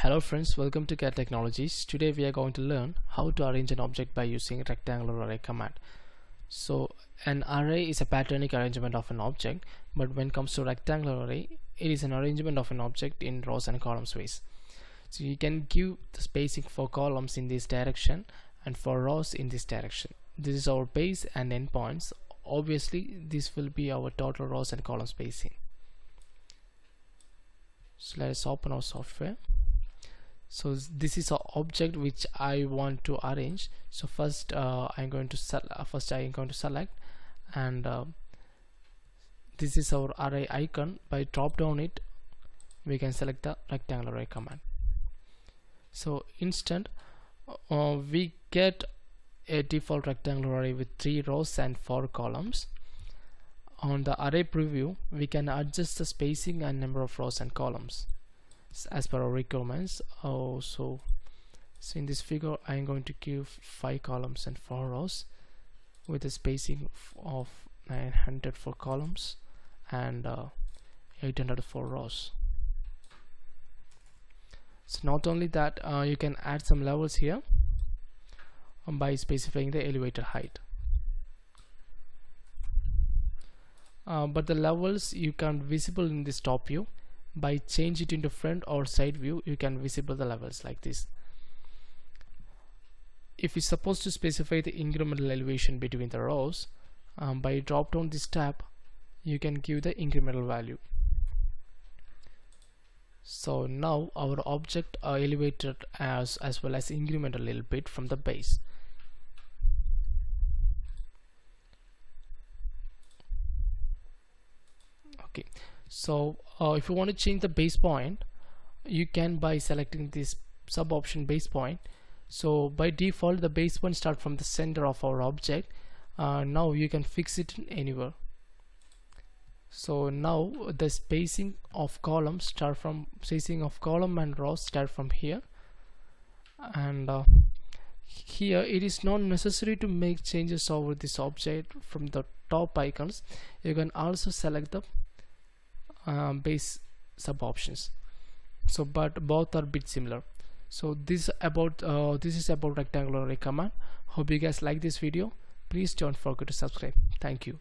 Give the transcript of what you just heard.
Hello friends, welcome to CAD Technologies. Today we are going to learn how to arrange an object by using rectangular array command. So an array is a pattern arrangement of an object, but when it comes to rectangular array, it is an arrangement of an object in rows and columns ways. So you can give the spacing for columns in this direction and for rows in this direction. This is our base and endpoints. Obviously this will be our total rows and column spacing. So let's open our software. So this is an object which I want to arrange. So first I'm going to select, and this is our array icon. By drop down it, we can select the rectangular array command. So instant we get a default rectangular array with 3 rows and 4 columns. On the array preview, we can adjust the spacing and number of rows and columns as per our requirements. So in this figure I am going to give 5 columns and 4 rows with a spacing of 900 for columns and 800 for rows. So not only that, you can add some levels here by specifying the elevator height. But the levels you can't visible in this top view. By change it into front or side view, you can visible the levels like this. If you supposed to specify the incremental elevation between the rows, by drop down this tab, you can give the incremental value. So now our object are elevated as well as incremental a little bit from the base. Okay, so if you want to change the base point, you can by selecting this sub option base point. So by default the base point start from the center of our object. Now you can fix it anywhere. So now the spacing of columns start from column and rows start from here, and here it is not necessary to make changes over this object from the top icons. You can also select the base sub options. So but both are a bit similar. So this is about rectangular array command. Hope you guys like this video. Please don't forget to subscribe. Thank you.